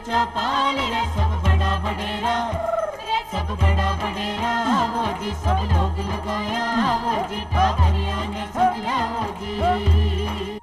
चौपाल रे सब बड़ा बडेरा, सब बड़ा बडेरा वो जी, सब लोग लगाया वो जी, पादरिया ने समझा वो जी।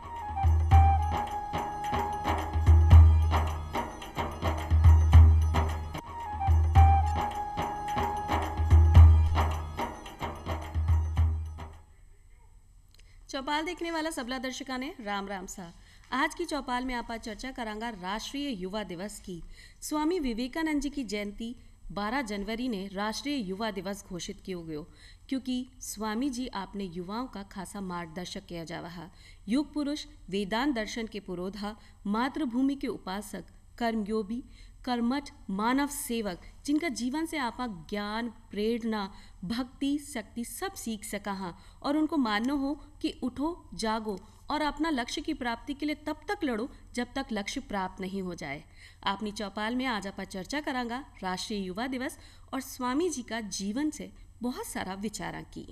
चौपाल देखने वाला सबला दर्शका ने राम राम सा। आज की चौपाल में आप चर्चा करांगा राष्ट्रीय युवा दिवस की। स्वामी विवेकानंद जी की जयंती 12 जनवरी ने राष्ट्रीय युवा दिवस घोषित किया गयो, क्योंकि स्वामी जी आपने युवाओं का खासा मार्गदर्शक किया जा रहा। युग पुरुष, वेदांत दर्शन के पुरोधा, मातृभूमि के उपासक, कर्मयोगी, कर्मठ, मानव सेवक, जिनका जीवन से आप ज्ञान, प्रेरणा, भक्ति, शक्ति सब सीख सका हाँ, और उनको मानना हो कि उठो, जागो और अपना लक्ष्य की प्राप्ति के लिए तब तक लड़ो जब तक लक्ष्य प्राप्त नहीं हो जाए। आपनी चौपाल में आज आप चर्चा करांगा राष्ट्रीय युवा दिवस और स्वामी जी का जीवन से बहुत सारा विचारा की।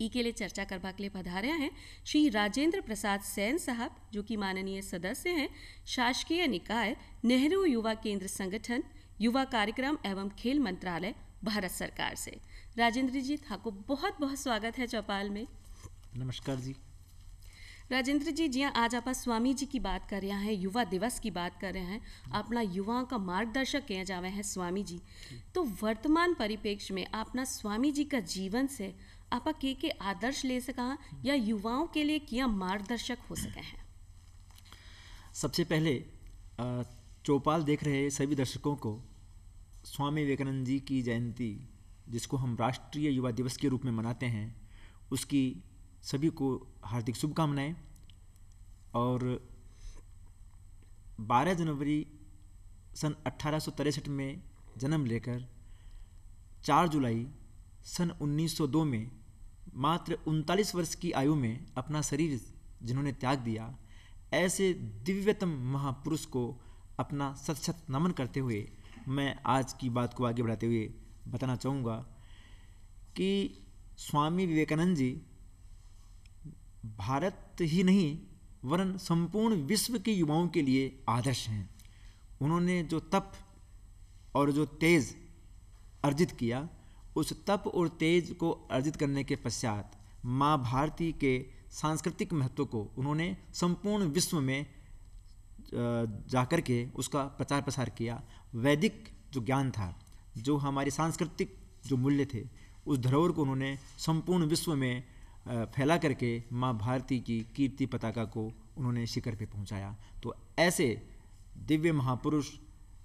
ई के लिए चर्चा करवा के लिए पधारे हैं श्री राजेंद्र प्रसाद सैन साहब, जो कि माननीय सदस्य हैं शासकीय निकाय नेहरू युवा केंद्र संगठन, युवा कार्यक्रम एवं खेल मंत्रालय, भारत सरकार से। राजेंद्र जी, आपको बहुत बहुत स्वागत है चौपाल में। नमस्कार जी। राजेंद्र जी, जी आज आप स्वामी जी की बात कर रहे हैं, युवा दिवस की बात कर रहे हैं, अपना युवाओं का मार्गदर्शक किए जावे हैं स्वामी जी। तो वर्तमान परिप्रेक्ष्य में अपना स्वामी जी का जीवन से आप के आदर्श ले सका या युवाओं के लिए क्या मार्गदर्शक हो सके हैं? सबसे पहले चौपाल देख रहे सभी दर्शकों को स्वामी विवेकानंद जी की जयंती, जिसको हम राष्ट्रीय युवा दिवस के रूप में मनाते हैं, उसकी सभी को हार्दिक शुभकामनाएं। और 12 जनवरी सन 1863 में जन्म लेकर 4 जुलाई सन 1902 में मात्र 39 वर्ष की आयु में अपना शरीर जिन्होंने त्याग दिया, ऐसे दिव्यतम महापुरुष को अपना शत शत नमन करते हुए मैं आज की बात को आगे बढ़ाते हुए बताना चाहूँगा कि स्वामी विवेकानंद जी भारत ही नहीं वरन संपूर्ण विश्व के युवाओं के लिए आदर्श हैं। उन्होंने जो तप और जो तेज अर्जित किया, उस तप और तेज को अर्जित करने के पश्चात माँ भारती के सांस्कृतिक महत्व को उन्होंने संपूर्ण विश्व में जाकर के उसका प्रचार प्रसार किया। वैदिक जो ज्ञान था, जो हमारे सांस्कृतिक जो मूल्य थे, उस धरोहर को उन्होंने संपूर्ण विश्व में फैला करके माँ भारती की कीर्ति पताका को उन्होंने शिखर पे पहुंचाया। तो ऐसे दिव्य महापुरुष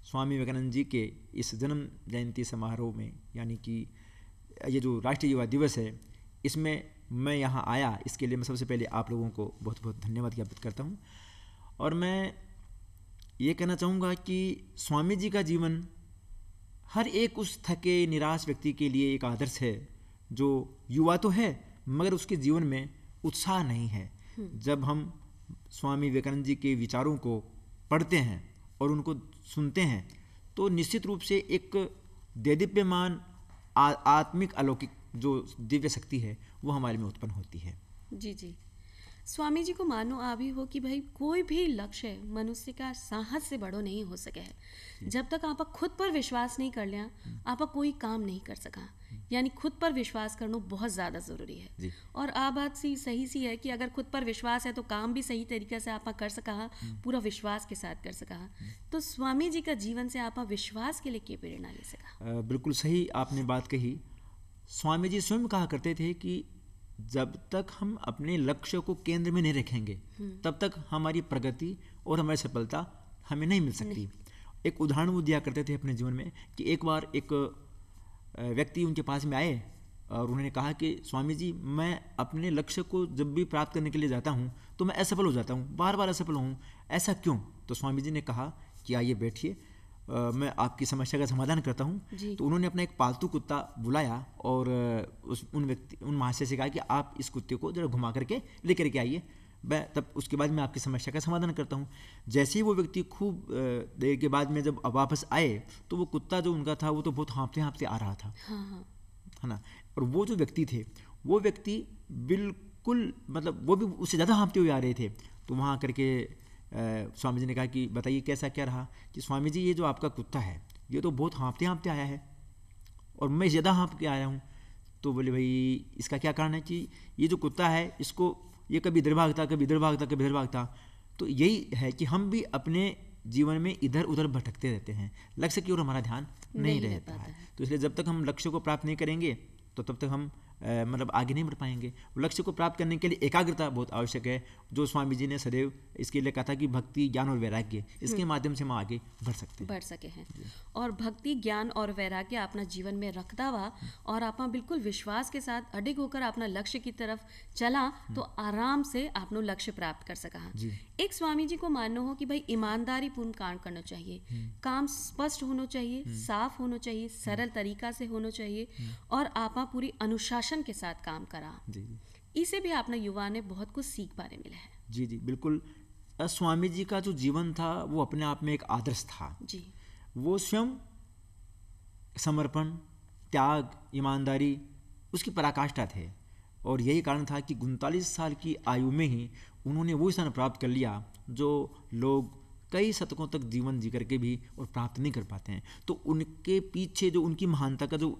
स्वामी विवेकानंद जी के इस जन्म जयंती समारोह में, यानी कि ये जो राष्ट्रीय युवा दिवस है, इसमें मैं यहाँ आया, इसके लिए मैं सबसे पहले आप लोगों को बहुत बहुत धन्यवाद ज्ञापित करता हूँ। और मैं ये कहना चाहूँगा कि स्वामी जी का जीवन हर एक उस थके निराश व्यक्ति के लिए एक आदर्श है, जो युवा तो है मगर उसके जीवन में उत्साह नहीं है। जब हम स्वामी विवेकानंद जी के विचारों को पढ़ते हैं और उनको सुनते हैं, तो निश्चित रूप से एक देदीप्यमान आत्मिक अलौकिक जो दिव्य शक्ति है वो हमारे में उत्पन्न होती है। जी जी, स्वामी जी को मानो आ भी हो कि भाई कोई भी लक्ष्य मनुष्य का साहस से बड़ो नहीं हो सके है। जब तक आप खुद पर विश्वास नहीं कर लिया, आप कोई काम नहीं कर सका। यानी खुद पर विश्वास करना बहुत ज़्यादा ज़रूरी है। और आ बात सी सही सी है कि अगर खुद पर विश्वास है तो काम भी सही तरीके से आप कर सका, पूरा विश्वास के साथ कर सका। तो स्वामी जी का जीवन से आप विश्वास के लिए क्या प्रेरणा ले सका? बिल्कुल सही आपने बात कही। स्वामी जी स्वयं कहा करते थे कि जब तक हम अपने लक्ष्य को केंद्र में नहीं रखेंगे, तब तक हमारी प्रगति और हमारी सफलता हमें नहीं मिल सकती। एक उदाहरण वो दिया करते थे अपने जीवन में कि एक बार एक व्यक्ति उनके पास में आए और उन्होंने कहा कि स्वामी जी, मैं अपने लक्ष्य को जब भी प्राप्त करने के लिए जाता हूँ तो मैं असफल हो जाता हूँ, बार बार असफल हूँ, ऐसा क्यों? तो स्वामी जी ने कहा कि आइए बैठिए, मैं आपकी समस्या का समाधान करता हूँ। तो उन्होंने अपना एक पालतू कुत्ता बुलाया और उन महाशय से कहा कि आप इस कुत्ते को जरा घुमा करके लेकर के आइए, तब उसके बाद मैं आपकी समस्या का समाधान करता हूँ। जैसे ही वो व्यक्ति खूब देर के बाद में जब वापस आए तो वो कुत्ता जो उनका था वो तो बहुत हाँफते हाँफते आ रहा था, है ना। और वो जो व्यक्ति थे, वो व्यक्ति बिल्कुल मतलब वो भी उससे ज़्यादा हाँफते हुए आ रहे थे। तो वहाँ करके स्वामी जी ने कहा कि बताइए कैसा क्या रहा। कि स्वामी जी ये जो आपका कुत्ता है ये तो बहुत हाँफते हाँफते आया है और मैं ज़्यादा हाँफ के आया हूँ। तो बोले भाई इसका क्या कारण है कि ये जो कुत्ता है इसको ये कभी इधर भागता, कभी इधर भागता, कभी इधर भागता। तो यही है कि हम भी अपने जीवन में इधर उधर भटकते रहते हैं, लक्ष्य की ओर हमारा ध्यान नहीं रहता है। तो इसलिए जब तक हम लक्ष्य को प्राप्त नहीं करेंगे तो तब तक हम मतलब आगे नहीं बढ़ पाएंगे। लक्ष्य को प्राप्त करने के लिए एकाग्रता बहुत आवश्यक है, जो स्वामी जी ने सदैव इसके लिए कहा था कि भक्ति, ज्ञान और वैराग्य, इसके माध्यम से हम आगे बढ़ सके हैं। और भक्ति, ज्ञान और वैराग्य अपना जीवन में रखता हुआ और आप बिल्कुल विश्वास के साथ अडिग होकर अपना लक्ष्य की तरफ चला तो आराम से आपनो लक्ष्य प्राप्त कर सका। एक स्वामी जी को मानना हो कि भाई ईमानदारी पूर्ण काम करना चाहिए, काम स्पष्ट होना चाहिए, साफ होना चाहिए, सरल तरीका से होना चाहिए और आपा पूरी अनुशासन के साथ काम करा। इसे भी आपने युवा ने बहुत कुछ सीख पाने मिला है। जी जी बिल्कुल। स्वामी जी का जो जीवन था वो अपने आप में एक आदर्श था जी। वो स्वयं समर्पण, त्याग, ईमानदारी उसकी पराकाष्ठा थे और यही कारण था कि 39 साल की आयु में ही उन्होंने वो स्थान प्राप्त कर लिया जो लोग कई शतकों तक जीवन जी करके भी और प्राप्त नहीं कर पाते हैं। तो उनके पीछे जो उनकी महानता का जो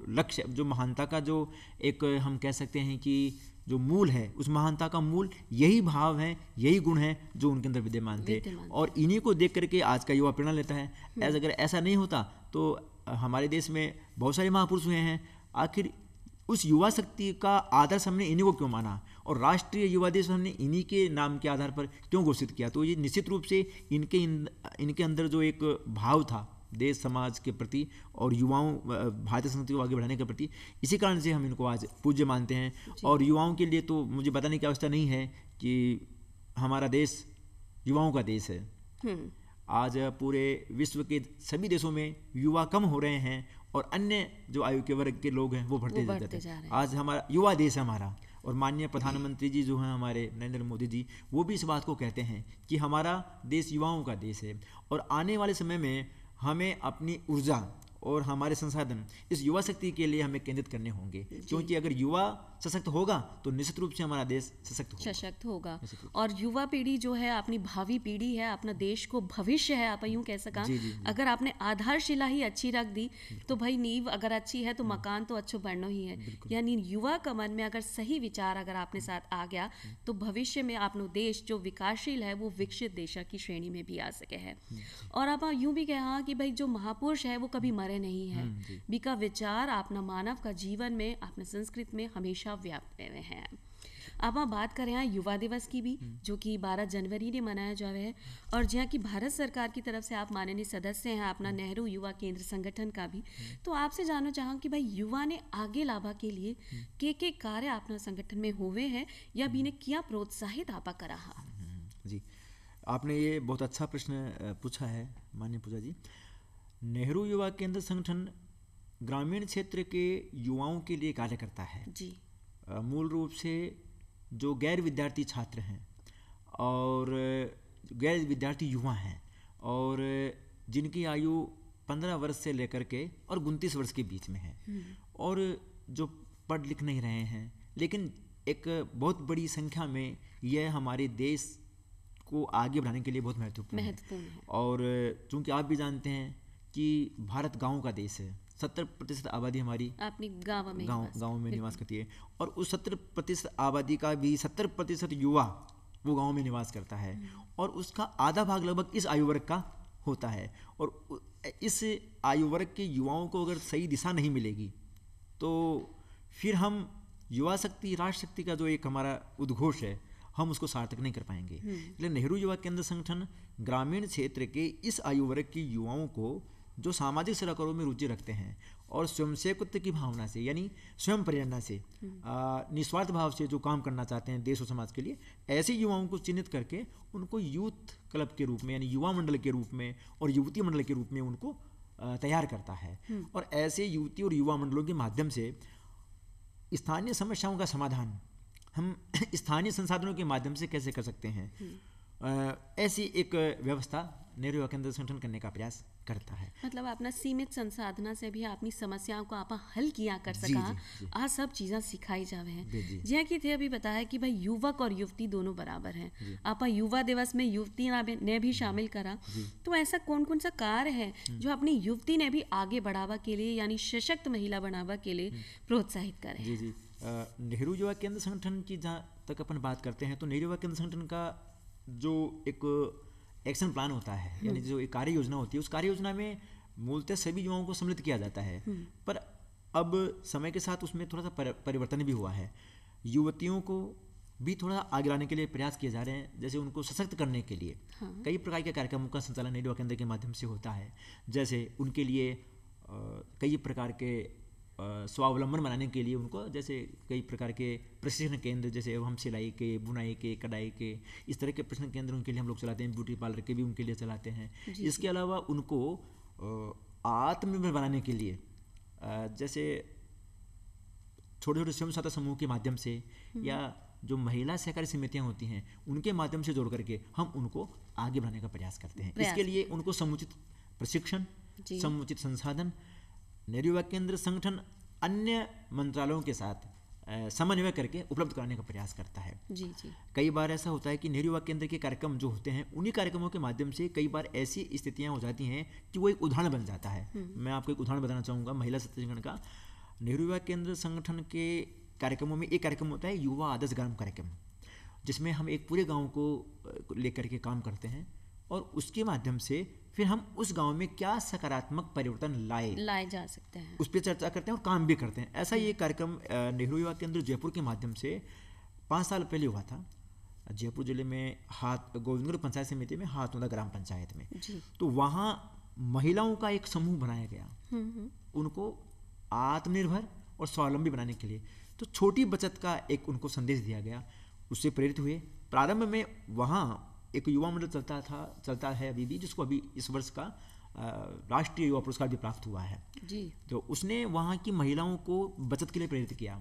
लक्ष्य, जो महानता का जो एक हम कह सकते हैं कि जो मूल है, उस महानता का मूल यही भाव है, यही गुण है जो उनके अंदर विद्यमान थे और इन्हीं को देख करके आज का युवा प्रेरणा लेता है। अगर ऐसा नहीं होता तो हमारे देश में बहुत सारे महापुरुष हुए हैं, आखिर उस युवा शक्ति का आदर्श हमने इन्हीं को क्यों माना और राष्ट्रीय युवा दिवस हमने इन्हीं के नाम के आधार पर क्यों घोषित किया। तो ये निश्चित रूप से इनके अंदर जो एक भाव था देश समाज के प्रति और युवाओं, भारतीय संस्कृति को आगे बढ़ाने के प्रति, इसी कारण से हम इनको आज पूज्य मानते हैं। और युवाओं के लिए तो मुझे बताने की आवश्यकता नहीं है कि हमारा देश युवाओं का देश है। आज पूरे विश्व के सभी देशों में युवा कम हो रहे हैं और अन्य जो आयु के वर्ग के लोग हैं वो बढ़ते जाते हैं। आज हमारा युवा देश है हमारा, और माननीय प्रधानमंत्री जी जो हैं हमारे नरेंद्र मोदी जी, वो भी इस बात को कहते हैं कि हमारा देश युवाओं का देश है और आने वाले समय में हमें अपनी ऊर्जा और हमारे संसाधन इस युवा शक्ति के लिए हमें केंद्रित करने होंगे, क्योंकि अगर युवा सशक्त होगा तो निश्चित रूप से हमारा देश सशक्त होगा। और युवा पीढ़ी जो है अपनी भावी पीढ़ी है, अपना देश को भविष्य है, आप यूँ कह सका। अगर आपने आधारशिला ही अच्छी रख दी तो भाई नींव अगर अच्छी है तो मकान तो अच्छो बढ़ना ही है। यानी युवा का मन में अगर सही विचार अगर आपने साथ आ गया तो भविष्य में अपना देश जो विकासशील है वो विकसित देश की श्रेणी में भी आ सके है। और आप यूँ भी कहा कि भाई जो महापुरुष है वो कभी मरे नहीं है, बीका विचार अपना मानव का जीवन में, अपने संस्कृत में हमेशा व्याप्त रहे हैं। अब हम बात करें यहाँ युवा दिवस की भी, जो कि 12 जनवरी ने मनाया जा रहा है और जहाँ की भारत सरकार की तरफ से आप माननीय सदस्य हैं अपना नेहरू युवा केंद्र संगठन का भी। तो आपसे जानना चाहूँ कि भाई युवा ने आगे लाभा के लिए के कार्य अपना संगठन में हुए हैं या भी ने किया प्रोत्साहित आपा करा। जी, आपने ये बहुत अच्छा प्रश्न पूछा है माननीय पूजा जी। नेहरू युवा केंद्र संगठन ग्रामीण क्षेत्र के युवाओं के लिए कार्य करता है जी। मूल रूप से जो गैर विद्यार्थी छात्र हैं और गैर विद्यार्थी युवा हैं और जिनकी आयु 15 वर्ष से लेकर के और 29 वर्ष के बीच में है और जो पढ़ लिख नहीं रहे हैं, लेकिन एक बहुत बड़ी संख्या में यह हमारे देश को आगे बढ़ाने के लिए बहुत महत्वपूर्ण है। और चूँकि आप भी जानते हैं कि भारत गाँव का देश है, 70% आबादी हमारी अपनी गाँव में निवास करती है और उस 70% आबादी का भी 70% युवा वो गाँव में निवास करता है और उसका आधा भाग लगभग इस आयु वर्ग का होता है। और इस आयु वर्ग के युवाओं को अगर सही दिशा नहीं मिलेगी तो फिर हम युवा शक्ति, राष्ट्र शक्ति का जो एक हमारा उद्घोष है, हम उसको सार्थक नहीं कर पाएंगे। इसलिए नेहरू युवा केंद्र संगठन ग्रामीण क्षेत्र के इस आयु वर्ग के युवाओं को जो सामाजिक सेवा कार्यों में रुचि रखते हैं और स्वयं सेवकत्व की भावना से, यानी स्वयं प्रेरणा से, निस्वार्थ भाव से जो काम करना चाहते हैं देश और समाज के लिए, ऐसे युवाओं को चिन्हित करके उनको यूथ क्लब के रूप में, यानी युवा मंडल के रूप में और युवती मंडल के रूप में उनको तैयार करता है। और ऐसे युवती और युवा मंडलों के माध्यम से स्थानीय समस्याओं का समाधान हम स्थानीय संसाधनों के माध्यम से कैसे कर सकते हैं, ऐसी एक व्यवस्था नेहरू युवा केंद्र संगठन करने का प्रयास करता है। मतलब अपना सीमित संसाधना से भी अपनी समस्याओं को आप हल किया कर जी, सका, जी। आ सब चीज़ें सिखाई जावे हैं। जी। जिया कि थे अभी बताया कि भाई युवक और युवती दोनों बराबर हैं। आप युवा दिवस में युवती ने भी शामिल करा, तो ऐसा कौन कौन सा कार्य है जो अपनी युवती ने भी आगे बढ़ावा के लिए यानी सशक्त महिला बनावा के लिए प्रोत्साहित करे? जी। नेहरू युवा केंद्र संगठन की जहाँ तक अपन बात करते हैं तो नेहरू युवा केंद्र संगठन का जो एक एक्शन प्लान होता है, यानी जो एक कार्य योजना होती है, उस कार्य योजना में मूलतः सभी युवाओं को सम्मिलित किया जाता है। पर अब समय के साथ उसमें थोड़ा सा परिवर्तन भी हुआ है। युवतियों को भी थोड़ा आगे लाने के लिए प्रयास किए जा रहे हैं, जैसे उनको सशक्त करने के लिए कई प्रकार के कार्यक्रमों का संचालन नेहरू युवा केंद्र के माध्यम से होता है। जैसे उनके लिए कई प्रकार के स्वावलंबन बनाने के लिए उनको जैसे कई प्रकार के प्रशिक्षण केंद्र, जैसे हम सिलाई के, बुनाई के, कढ़ाई के, इस तरह के प्रशिक्षण केंद्र उनके लिए हम लोग चलाते हैं। ब्यूटी पार्लर के भी उनके लिए चलाते हैं। इसके अलावा उनको आत्मनिर्भर बनाने के लिए जैसे छोटे छोटे स्वयं सहायता समूह के माध्यम से या जो महिला सहकारी समितियां होती हैं उनके माध्यम से जोड़ करके हम उनको आगे बढ़ाने का प्रयास करते हैं। इसके लिए उनको समुचित प्रशिक्षण, समुचित संसाधन नेहरू युवा केंद्र संगठन अन्य मंत्रालयों के साथ समन्वय करके उपलब्ध कराने का प्रयास करता है। जी। कई बार ऐसा होता है कि नेहरू युवा केंद्र के कार्यक्रम जो होते हैं उन्हीं कार्यक्रमों के माध्यम से कई बार ऐसी स्थितियां हो जाती हैं कि वो एक उदाहरण बन जाता है। मैं आपको एक उदाहरण बताना चाहूँगा महिला सशक्तिकरण का। नेहरू युवा केंद्र संगठन के कार्यक्रमों में एक कार्यक्रम होता है युवा आदर्श ग्राम कार्यक्रम, जिसमें हम एक पूरे गाँव को लेकर के काम करते हैं और उसके माध्यम से फिर हम उस गांव में क्या सकारात्मक परिवर्तन लाए जा सकते हैं उस पर चर्चा करते हैं और काम भी करते हैं। ऐसा ये कार्यक्रम नेहरू युवा केंद्र जयपुर के माध्यम से 5 साल पहले हुआ था। जयपुर जिले में गोविंदगढ़ पंचायत समिति में हाथोदा ग्राम पंचायत में। तो वहाँ महिलाओं का एक समूह बनाया गया, उनको आत्मनिर्भर और स्वावलंबी बनाने के लिए। तो छोटी बचत का एक उनको संदेश दिया गया, उससे प्रेरित हुए। प्रारंभ में वहाँ एक युवा मंडल चलता है अभी भी, जिसको अभी इस वर्ष का राष्ट्रीय युवा पुरस्कार भी प्राप्त हुआ है। तो उसने वहाँ की महिलाओं को बचत के लिए प्रेरित किया।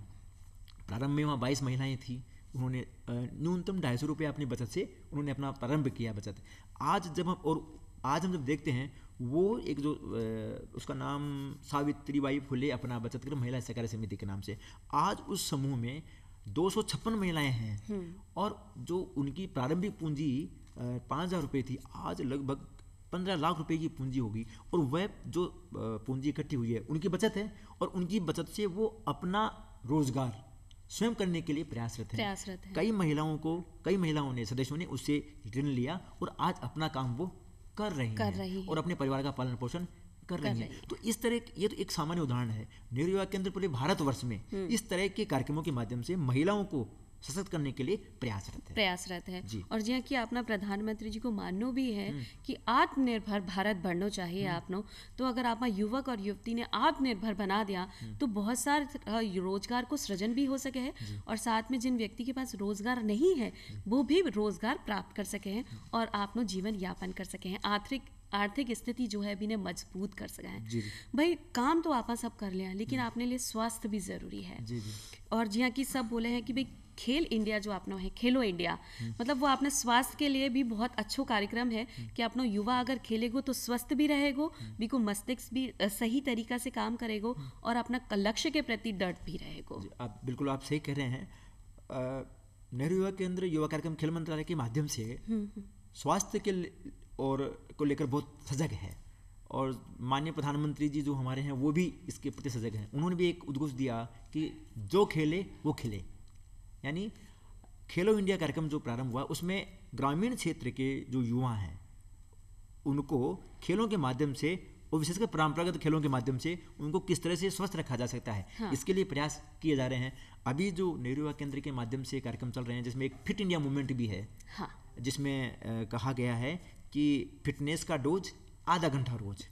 प्रारंभ में वहाँ 22 महिलाएं थी, उन्होंने न्यूनतम 250 रुपये अपनी बचत से उन्होंने अपना प्रारंभ किया बचत। आज हम जब देखते हैं वो एक जो उसका नाम सावित्रीबाई फुले अपना बचत गृह महिला सहकारी समिति के नाम से, आज उस समूह में 256 महिलाएं हैं और जो उनकी प्रारंभिक पूंजी 5,000 रुपये थी, आज लगभग 15 लाख रुपए की पूंजी होगी। और वह जो पूंजी इकट्ठी हुई है उनकी बचत है और उनकी बचत से वो अपना रोजगार स्वयं करने के लिए प्रयासरत है। कई महिलाओं ने सदस्यों ने उससे ऋण लिया और आज अपना काम वो कर रही हैं और अपने परिवार का पालन पोषण कर रही हैं। तो इस तरह ये तो एक सामान्य उदाहरण है। नेहरू युवा केंद्र पूरे भारतवर्ष में इस तरह के कार्यक्रमों के माध्यम से महिलाओं को सशक्त करने के लिए प्रयासरत है। और जी कि अपना प्रधानमंत्री जी को मानना भी है कि आत्मनिर्भर भारत बढ़ना चाहिए आपनो। तो अगर आप युवक और युवती ने आत्मनिर्भर बना दिया तो बहुत सारे रोजगार को सृजन भी हो सके है और साथ में जिन व्यक्ति के पास रोजगार नहीं है वो भी रोजगार प्राप्त कर सके हैं और आपनो जीवन यापन कर सके हैं। आर्थिक स्थिति जो है अभी ने मजबूत कर सका है। भाई काम तो आपा सब कर लिया, लेकिन आपने लिए स्वास्थ्य भी जरूरी है। और जी कि सब बोले हैं कि भाई खेल इंडिया जो अपना है, खेलो इंडिया, मतलब वो अपने स्वास्थ्य के लिए भी बहुत अच्छा कार्यक्रम है कि अपना युवा अगर खेलेगो तो स्वस्थ भी रहेगो, बिको मस्तिष्क भी सही तरीका से काम करेगो और अपना लक्ष्य के प्रति डट भी रहेगो। बिल्कुल आप सही कह रहे हैं। नेहरू युवा केंद्र युवा कार्यक्रम खेल मंत्रालय के माध्यम से स्वास्थ्य के और को लेकर बहुत सजग है और माननीय प्रधानमंत्री जी जो हमारे हैं वो भी इसके प्रति सजग हैं। उन्होंने भी एक उद्घोष दिया कि जो खेले वो खिले, यानी खेलो इंडिया कार्यक्रम जो प्रारंभ हुआ उसमें ग्रामीण क्षेत्र के जो युवा हैं उनको खेलों के माध्यम से और विशेषकर परंपरागत खेलों के माध्यम से उनको किस तरह से स्वस्थ रखा जा सकता है, इसके लिए प्रयास किए जा रहे हैं। अभी जो नेहरू युवा केंद्र के माध्यम से कार्यक्रम चल रहे हैं जिसमें एक फिट इंडिया मूवमेंट भी है, जिसमें कहा गया है कि फिटनेस का डोज आधा घंटा रोज।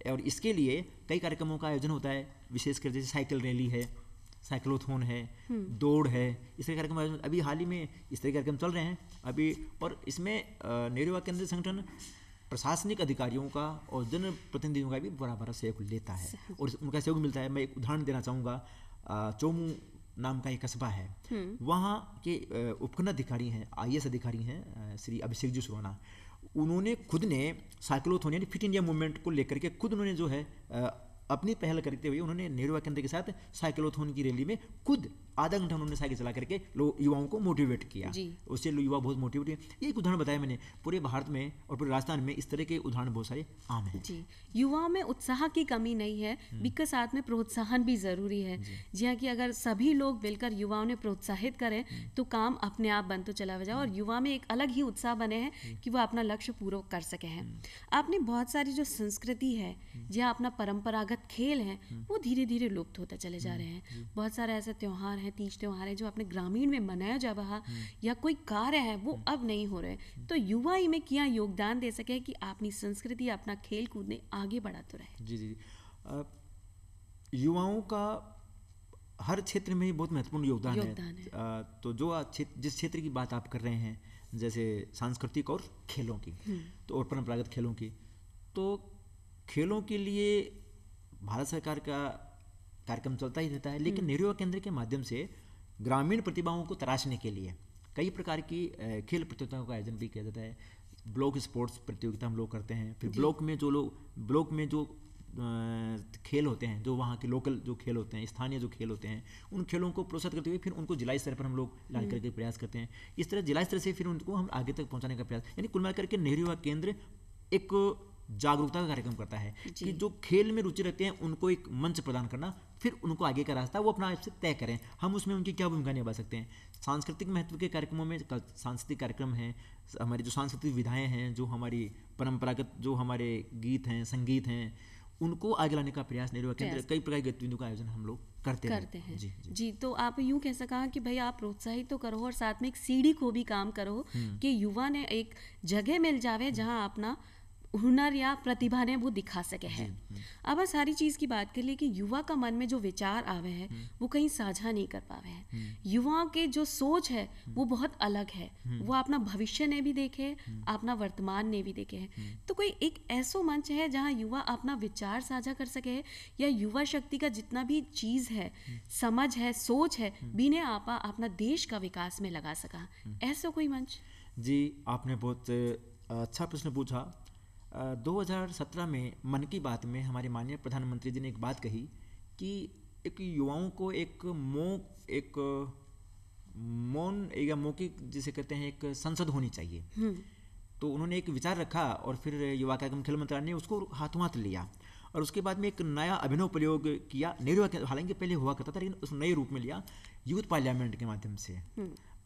और इसके लिए कई कार्यक्रमों का आयोजन होता है, विशेषकर जैसे साइकिल रैली है, साइक्लोथॉन है, दौड़ है, इस तरह कार्यक्रम अभी हाल ही में इस तरह कार्यक्रम चल रहे हैं अभी। और इसमें नेहरू युवा केंद्र संगठन प्रशासनिक अधिकारियों का और जनप्रतिनिधियों का भी बड़ा सहयोग लेता है और उनका सहयोग मिलता है। मैं एक उदाहरण देना चाहूँगा। चोमू नाम का एक कस्बा है, वहाँ के उपखंड अधिकारी हैं, IAS अधिकारी हैं श्री अभिषेक जी सुराना। उन्होंने खुद ने साइक्लोथॉन यानी फिट इंडिया मूवमेंट को लेकर के खुद उन्होंने जो है अपनी पहल करते हुए उन्होंने नेहरू युवा केंद्र के साथ साइक्लोथॉन की रैली में खुद आधा घंटा उन्होंने साइकिल चला करके युवाओं को मोटिवेट किया। उससे युवा बहुत मोटिवेट हुए। एक उदाहरण बताया मैंने, पूरे भारत में और पूरे राजस्थान में इस तरह के उदाहरण बहुत सारे आम हैं। जी, युवाओं में उत्साह की कमी नहीं है, बिल्कुल साथ में प्रोत्साहन भी ज़रूरी है। जी हाँ, कि अगर सभी लोग मिलकर युवाओं ने प्रोत्साहित करें तो काम अपने आप बन तो चला जाए और युवा में एक अलग ही उत्साह बने हैं कि वो अपना लक्ष्य पूरा कर सके हैं। आपने बहुत सारी जो संस्कृति है, जहाँ अपना परंपरागत खेल हैं, वो धीरे धीरे लुप्त होते चले जा रहे हैं। बहुत सारे ऐसे त्यौहार हैं, तीज त्यौहार हैं जो अपने ग्रामीण में मनाया जा रहा या कोई कार्य है वो अब नहीं हो रहे। तो युवा में क्या योगदान दे सके कि अपनी संस्कृति अपना खेल कूद ने आगे बढ़ाते रहे। जी जी, युवाओं का हर क्षेत्र में ही बहुत महत्वपूर्ण योगदान है। तो जो जिस क्षेत्र की बात आप कर रहे हैं, जैसे सांस्कृतिक और खेलों की, तो और परंपरागत खेलों की, तो खेलों के लिए भारत सरकार का कार्यक्रम चलता ही रहता है। लेकिन नेहरू युवा केंद्र के माध्यम से ग्रामीण प्रतिभाओं को तराशने के लिए कई प्रकार की खेल प्रतियोगिताओं का आयोजन भी किया जाता है। ब्लॉक स्पोर्ट्स प्रतियोगिता हम लोग करते हैं। फिर ब्लॉक में जो खेल होते हैं, जो वहाँ के लोकल जो खेल होते हैं, स्थानीय जो खेल होते हैं, उन खेलों को प्रोत्साहित करते हुए फिर उनको जिला स्तर पर हम लोग लाने करके प्रयास करते हैं। इस तरह जिला स्तर से फिर उनको हम आगे तक पहुँचाने का प्रयास, यानी कुल मिलाकर के नेहरू युवा केंद्र एक जागरूकता का कार्यक्रम करता है कि जो खेल में रुचि रखते हैं उनको एक मंच प्रदान करना, फिर उनको आगे का रास्ता वो अपना आपसे तय करें, हम उसमें उनकी क्या भूमिका निभा सकते हैं। सांस्कृतिक महत्व के कार्यक्रमों में सांस्कृतिक कार्यक्रम हैं, हमारी जो सांस्कृतिक विधाएं हैं, जो हमारी परंपरागत जो हमारे गीत हैं, संगीत हैं, उनको आगे लाने का प्रयास नेहरू युवा केंद्र कई प्रकार की गतिविधियों का आयोजन हम लोग करते हैं। जी, तो आप यूं कह सका कि भाई आप प्रोत्साहित तो करो और साथ में एक सीढ़ी को भी काम करो कि युवा ने एक जगह मिल जावे जहां अपना हुनर या प्रतिभा ने वो दिखा सके है। अब सारी चीज़ की बात कर लिए कि युवा का मन में जो विचार आवे है वो कहीं साझा नहीं कर पावे है। युवाओं के जो सोच है वो बहुत अलग है, वो अपना भविष्य ने भी देखे, अपना वर्तमान ने भी देखे है। तो कोई एक ऐसा मंच है जहाँ युवा अपना विचार साझा कर सके या युवा शक्ति का जितना भी चीज़ है, समझ है, सोच है, बीने आपा अपना देश का विकास में लगा सका, ऐसा कोई मंच? जी, आपने बहुत अच्छा प्रश्न पूछा। 2017 में मन की बात में हमारे माननीय प्रधानमंत्री जी ने एक बात कही कि एक युवाओं को एक मौन या मौखिक जिसे कहते हैं एक संसद होनी चाहिए। तो उन्होंने एक विचार रखा और फिर युवा कार्यक्रम खेल मंत्रालय ने उसको हाथों हाथ लिया और उसके बाद में एक नया अभिनव प्रयोग किया। नेहरू, हालांकि पहले हुआ करता था लेकिन उस नए रूप में लिया यूथ पार्लियामेंट के माध्यम से।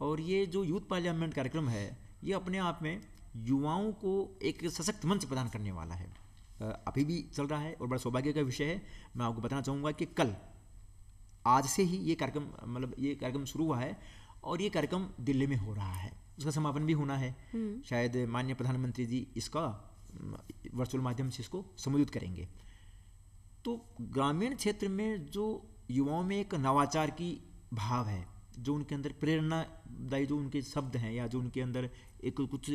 और ये जो यूथ पार्लियामेंट कार्यक्रम है ये अपने आप में युवाओं को एक सशक्त मंच प्रदान करने वाला है। अभी भी चल रहा है और बड़ा सौभाग्य का विषय है। मैं आपको बताना चाहूँगा कि कल आज से ही ये कार्यक्रम शुरू हुआ है और ये कार्यक्रम दिल्ली में हो रहा है, उसका समापन भी होना है। शायद माननीय प्रधानमंत्री जी इसका वर्चुअल माध्यम से इसको संबोधित करेंगे। तो ग्रामीण क्षेत्र में जो युवाओं में एक नवाचार की भाव है, जो उनके अंदर प्रेरणादायी जो उनके शब्द हैं या जो उनके अंदर एक कुछ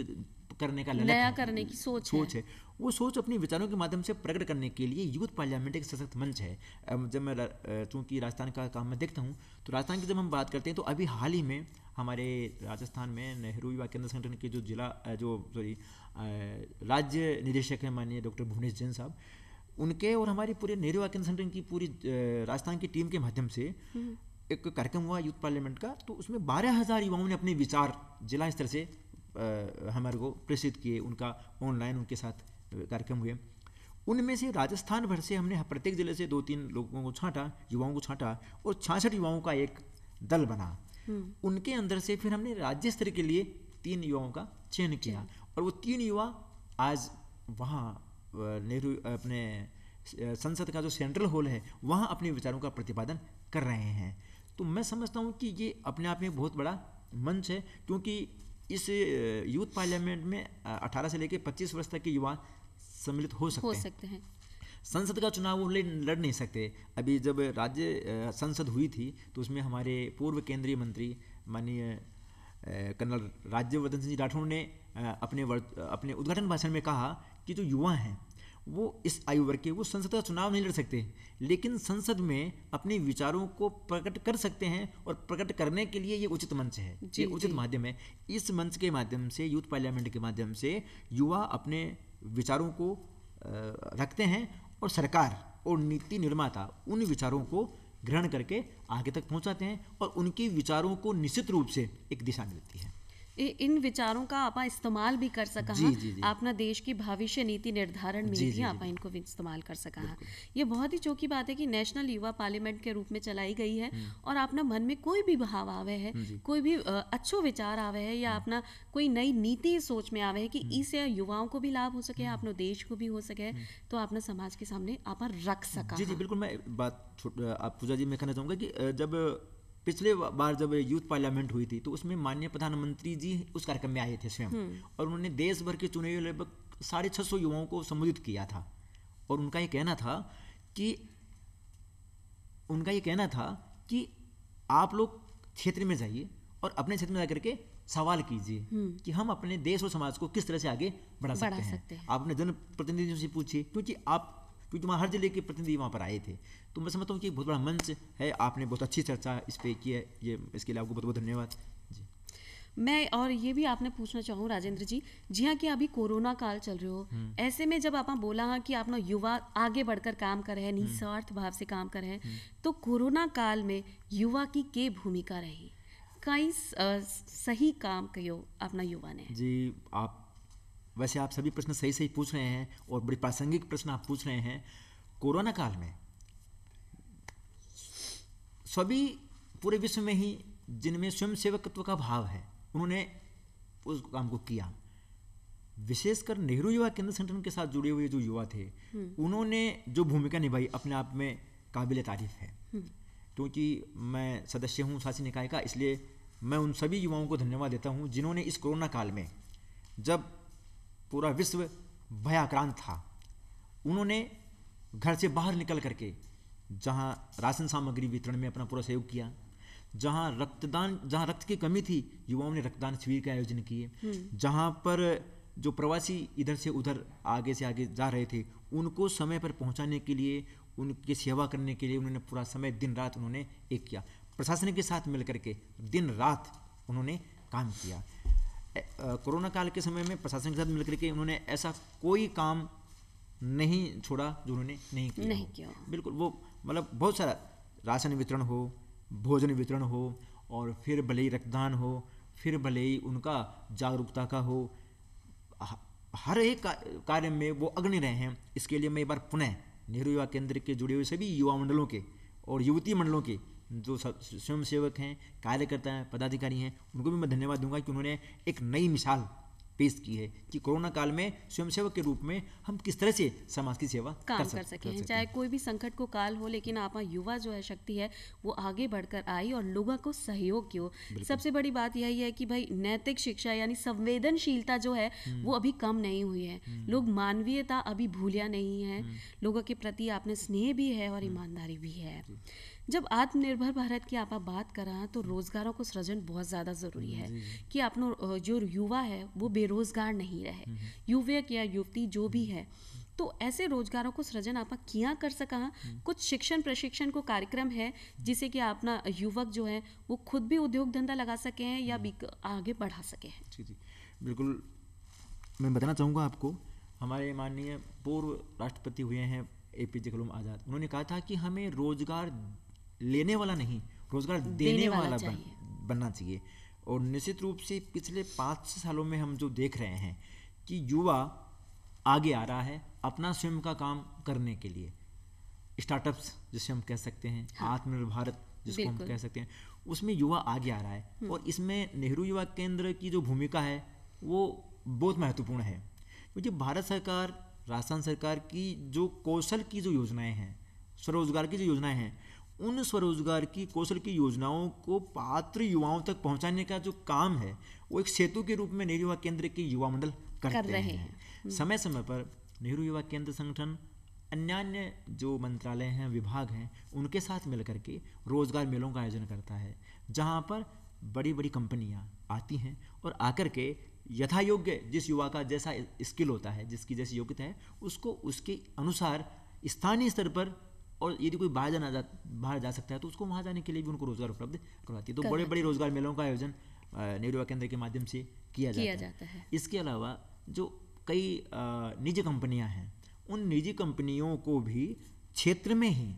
करने का नया करने की सोच है, वो सोच अपने विचारों के माध्यम से प्रकट करने के लिए यूथ पार्लियामेंट एक सशक्त मंच है। जब मैं चूँकि राजस्थान का काम मैं देखता हूँ तो राजस्थान की जब हम बात करते हैं तो अभी हाल ही में हमारे राजस्थान में नेहरू युवा केंद्र संगठन के जो राज्य निदेशक हैं माननीय डॉक्टर भुवनेश जैन साहब, उनके और हमारी पूरे नेहरू युवा केंद्र संगठन की पूरी राजस्थान की टीम के माध्यम से एक कार्यक्रम हुआ यूथ पार्लियामेंट का। तो उसमें 12,000 युवाओं ने अपने विचार जिला स्तर से हमारे को प्रेषित किए, उनका ऑनलाइन उनके साथ कार्यक्रम हुए। उनमें से राजस्थान भर से हमने प्रत्येक जिले से 2-3 लोगों को छांटा, युवाओं को छांटा और 66 युवाओं का एक दल बना। उनके अंदर से फिर हमने राज्य स्तर के लिए 3 युवाओं का चयन किया और वो 3 युवा आज वहाँ नेहरू अपने संसद का जो सेंट्रल हॉल है वहाँ अपने विचारों का प्रतिपादन कर रहे हैं। तो मैं समझता हूँ कि ये अपने आप में बहुत बड़ा मंच है, क्योंकि इस यूथ पार्लियामेंट में 18 से लेकर 25 वर्ष तक के युवा सम्मिलित हो सकते हैं। संसद का चुनाव वो लड़ नहीं सकते। अभी जब राज्य संसद हुई थी तो उसमें हमारे पूर्व केंद्रीय मंत्री माननीय कर्नल राज्यवर्धन सिंह जी राठौड़ ने अपने उद्घाटन भाषण में कहा कि जो युवा हैं वो इस आयु वर्ग के वो संसद का चुनाव नहीं लड़ सकते, लेकिन संसद में अपने विचारों को प्रकट कर सकते हैं और प्रकट करने के लिए ये उचित मंच है, ये उचित माध्यम है। इस मंच के माध्यम से, यूथ पार्लियामेंट के माध्यम से युवा अपने विचारों को रखते हैं और सरकार और नीति निर्माता उन विचारों को ग्रहण करके आगे तक पहुंचाते हैं और उनके विचारों को निश्चित रूप से एक दिशा मिलती है। इन विचारों का आप इस्तेमाल भी कर सका जी, जी, जी। अपना देश की भविष्य नीति निर्धारण में जी, भी जी, आप इनको भी इस्तेमाल कर सका। ये बहुत ही चौकी बात है कि नेशनल युवा पार्लियामेंट के रूप में चलाई गई है और अपना मन में कोई भी भाव आवे है, कोई भी अच्छो विचार आवे है या अपना कोई नई नीति सोच में आवे है कि इससे युवाओं को भी लाभ हो सके, अपने देश को भी हो सके, तो अपना समाज के सामने आप रख सका। जी जी बिल्कुल। मैं बात आप पूजा जी मैं कहना चाहूँगा कि जब पिछले बार जब यूथ पार्लियामेंट हुई थी तो उसमें माननीय प्रधानमंत्री जी उस कार्यक्रम में आए थे स्वयं, और उन्होंने देश भर के चुने हुए लगभग 650 युवाओं को संबोधित किया था। और उनका ये कहना था कि आप लोग क्षेत्र में जाइए और अपने क्षेत्र में जाकर के सवाल कीजिए कि हम अपने देश और समाज को किस तरह से आगे बढ़ा सकते हैं। आप अपने जनप्रतिनिधियों से पूछिए, क्योंकि वहाँ हर जिले के प्रतिनिधि वहाँ पर आए थे। तो मैं समझता हूँ कि बहुत बड़ा मंच है, आपने बहुत अच्छी चर्चा इस पे की है, ये इसके लिए आपको बहुत बहुत धन्यवाद जी। मैं और ये भी आपने पूछना चाहूँ राजेंद्र जी, जी हाँ, कि अभी कोरोना काल चल रहे हो, ऐसे में जब आप बोला हाँ कि आप ना युवा आगे बढ़कर काम कर रहे हैं, निस्वार्थ भाव से काम कर रहे हैं, तो कोरोना काल में युवा की के भूमिका रही, कई सही काम कयो अपना युवा ने? जी, वैसे आप सभी प्रश्न सही सही पूछ रहे हैं और बड़े प्रासंगिक प्रश्न आप पूछ रहे हैं। कोरोना काल में सभी पूरे विश्व में ही जिनमें स्वयं सेवकत्व का भाव है उन्होंने उस काम को किया। विशेषकर नेहरू युवा केंद्र संगठन के साथ जुड़े हुए जो युवा थे उन्होंने जो भूमिका निभाई अपने आप में काबिल तारीफ है। क्योंकि मैं सदस्य हूँ शासी निकाय का, इसलिए मैं उन सभी युवाओं को धन्यवाद देता हूँ जिन्होंने इस कोरोना काल में, जब पूरा विश्व भयाक्रांत था, उन्होंने घर से बाहर निकल करके जहाँ राशन सामग्री वितरण में अपना पूरा सहयोग किया, जहाँ रक्त की कमी थी युवाओं ने रक्तदान शिविर के आयोजन किए, जहाँ पर जो प्रवासी इधर से उधर आगे से आगे जा रहे थे उनको समय पर पहुँचाने के लिए, उनकी सेवा करने के लिए उन्होंने पूरा समय दिन रात उन्होंने एक किया। प्रशासन के साथ मिल करके दिन रात उन्होंने काम किया। कोरोना काल के समय में प्रशासन के साथ मिलकर के उन्होंने ऐसा कोई काम नहीं छोड़ा जो उन्होंने नहीं किया। बिल्कुल, वो मतलब बहुत सारा राशन वितरण हो, भोजन वितरण हो, और फिर भले ही रक्तदान हो, फिर भले ही उनका जागरूकता का हो, हर एक कार्य में वो अग्रणी रहे हैं। इसके लिए मैं एक बार पुनः नेहरू युवा केंद्र के जुड़े हुए सभी युवा मंडलों के और युवती मंडलों के जो स्वयं सेवक हैं, कार्यकर्ता हैं, पदाधिकारी हैं, उनको भी मैं धन्यवाद दूंगा कि उन्होंने एक नई मिसाल पेश की है कि कोरोना काल में स्वयंसेवक के रूप में हम किस तरह से समाज की सेवा काम कर सके हैं। चाहे कोई भी संकट को काल हो, लेकिन आप युवा जो है शक्ति है वो आगे बढ़कर आई और लोगों को सहयोग किया। सबसे बड़ी बात यही है कि भाई नैतिक शिक्षा यानी संवेदनशीलता जो है वो अभी कम नहीं हुई है। लोग मानवीयता अभी भूलिया नहीं है, लोगों के प्रति आपने स्नेह भी है और ईमानदारी भी है। जब आत्मनिर्भर भारत की आप बात कर रहे हैं तो रोजगारों को सृजन बहुत ज़्यादा ज़रूरी है कि अपना जो युवा है वो बेरोजगार नहीं रहे, युवक या युवती जो भी है, तो ऐसे रोजगारों को सृजन आप किया कर सका। कुछ शिक्षण प्रशिक्षण को कार्यक्रम है जिससे कि अपना युवक जो है वो खुद भी उद्योग धंधा लगा सके हैं या भी आगे बढ़ा सके हैं। जी जी बिल्कुल, मैं बताना चाहूँगा आपको, हमारे माननीय पूर्व राष्ट्रपति हुए हैं APJ कलाम आज़ाद, उन्होंने कहा था कि हमें रोजगार लेने वाला नहीं, रोजगार देने वाला बनना चाहिए। और निश्चित रूप से पिछले 5 सालों में हम जो देख रहे हैं कि युवा आगे आ रहा है अपना स्वयं का काम करने के लिए, स्टार्टअप्स जिसे हम कह सकते हैं, आत्मनिर्भर भारत जिसको हम कह सकते हैं, उसमें युवा आगे आ रहा है। और इसमें नेहरू युवा केंद्र की जो भूमिका है वो बहुत महत्वपूर्ण है, क्योंकि भारत सरकार, राजस्थान सरकार की जो कौशल की जो योजनाएं हैं, स्वरोजगार की जो योजनाएं हैं, उन स्वरोजगार की कौशल की योजनाओं को पात्र युवाओं तक पहुंचाने का जो काम है वो एक सेतु के रूप में नेहरू युवा केंद्र के युवा मंडल कर रहे हैं। समय समय पर नेहरू युवा केंद्र संगठन अन्य जो मंत्रालय हैं, विभाग हैं, उनके साथ मिलकर के रोजगार मेलों का आयोजन करता है, जहां पर बड़ी बड़ी कंपनियां आती हैं और आकर के यथा योग्य जिस युवा का जैसा स्किल होता है, जिसकी जैसी योग्यता है, उसको उसके अनुसार स्थानीय स्तर पर, और यदि कोई बाहर जा सकता है तो उसको वहाँ जाने के लिए भी उनको रोजगार उपलब्ध करवाती है। तो बड़े बड़े रोजगार मेलों का आयोजन नेहरू युवा केंद्र के माध्यम से किया जाता है। इसके अलावा जो कई निजी कंपनियां हैं, उन निजी कंपनियों को भी क्षेत्र में ही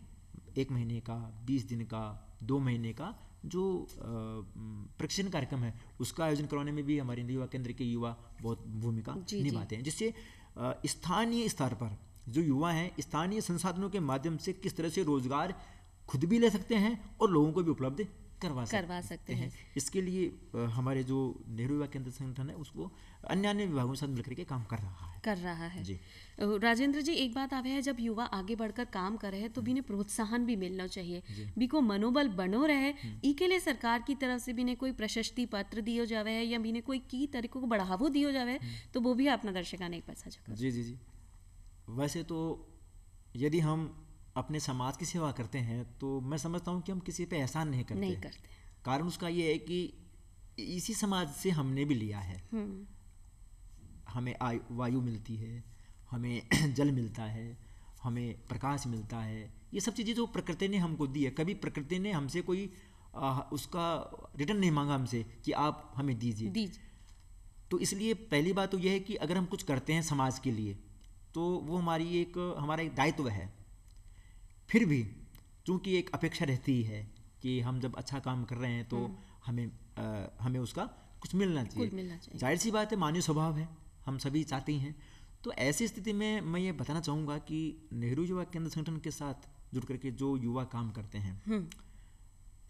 1 महीने का, 20 दिन का, 2 महीने का जो प्रशिक्षण कार्यक्रम है, उसका आयोजन करवाने में भी हमारे युवा केंद्र के युवा बहुत भूमिका निभाते हैं, जिससे स्थानीय स्तर पर जो युवा हैं स्थानीय संसाधनों के माध्यम से किस तरह से रोजगार खुद भी ले सकते हैं और लोगों को भी उपलब्ध करवा सकते हैं। इसके लिए हमारे जो नेहरू युवा केंद्र संगठन है उसको अन्य विभागों के साथ मिलकर के काम कर रहा है जी। राजेंद्र जी, एक बात आवे है, जब युवा आगे बढ़कर काम कर रहे हैं तो भी प्रोत्साहन भी मिलना चाहिए, भी को मनोबल बनो रहे। ई के लिए सरकार की तरफ से भी कोई प्रशस्ति पत्र दियो जावे है या भी कोई की तरीकों को बढ़ावो दियो जावे, तो वो भी अपना दर्शका नहीं पता सकता। जी। वैसे तो यदि हम अपने समाज की सेवा करते हैं तो मैं समझता हूँ कि हम किसी पे एहसान नहीं करते। कारण उसका ये है कि इसी समाज से हमने भी लिया है। हमें वायु मिलती है, हमें जल मिलता है, हमें प्रकाश मिलता है, ये सब चीज़ें जो प्रकृति ने हमको दी है। कभी प्रकृति ने हमसे कोई उसका रिटर्न नहीं मांगा हमसे कि आप हमें दीजिए। तो इसलिए पहली बात तो यह है कि अगर हम कुछ करते हैं समाज के लिए तो वो हमारा एक दायित्व है। फिर भी चूंकि एक अपेक्षा रहती है कि हम जब अच्छा काम कर रहे हैं तो हमें उसका कुछ मिलना चाहिए। जाहिर सी बात है, मानवीय स्वभाव है, हम सभी चाहते हैं। तो ऐसी स्थिति में मैं ये बताना चाहूँगा कि नेहरू युवा केंद्र संगठन के साथ जुड़ करके जो युवा काम करते हैं,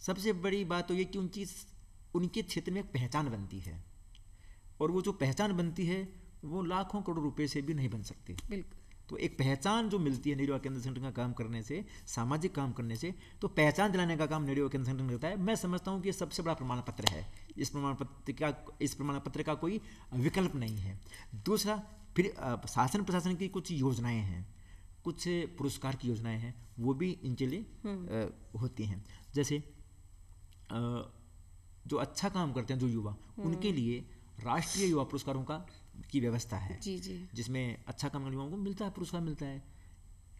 सबसे बड़ी बात तो ये कि उनके क्षेत्र में एक पहचान बनती है, और वो जो पहचान बनती है वो लाखों करोड़ रुपए से भी नहीं बन सकती। बिल्कुल। तो एक पहचान जो मिलती है नेहरू युवा केंद्र संगठन का काम करने से, सामाजिक काम करने से, तो पहचान दिलाने का काम नेहरू युवा केंद्र संगठन करता है। मैं समझता हूँ कि ये सबसे बड़ा प्रमाण पत्र है। इस प्रमाण पत्र का कोई विकल्प नहीं है। दूसरा, फिर शासन प्रशासन की कुछ योजनाएं हैं, कुछ पुरस्कार की योजनाएं हैं, वो भी इनके लिए होती हैं। जैसे जो अच्छा काम करते हैं जो युवा, उनके लिए राष्ट्रीय युवा पुरस्कारों की व्यवस्था है। जी। जिसमें अच्छा काम करने वालों को पुरस्कार मिलता है।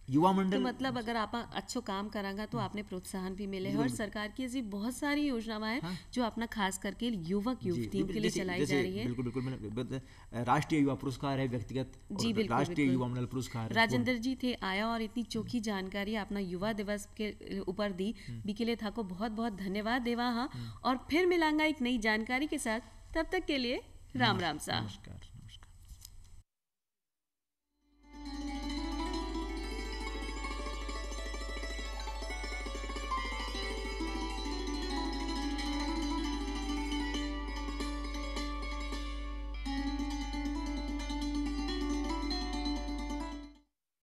युवा मंडल तो मतलब अगर आप अच्छो काम करांगा तो आपने प्रोत्साहन भी मिले, और सरकार की ऐसी बहुत सारी योजनाएं हैं जो अपना खास करके युवक युवतियों के लिए चलाई जा रही है। बिल्कुल। राष्ट्रीय युवा पुरस्कार है, व्यक्तिगत राष्ट्रीय युवा मंडल पुरस्कार। राजेंद्र जी थे आया और इतनी चोखी जानकारी अपना युवा दिवस के ऊपर दी, बी के लिए था को बहुत बहुत धन्यवाद देवा। हाँ, और फिर मिलांगा एक नई जानकारी के साथ। तब तक के लिए राम राम सा। नमस्कार।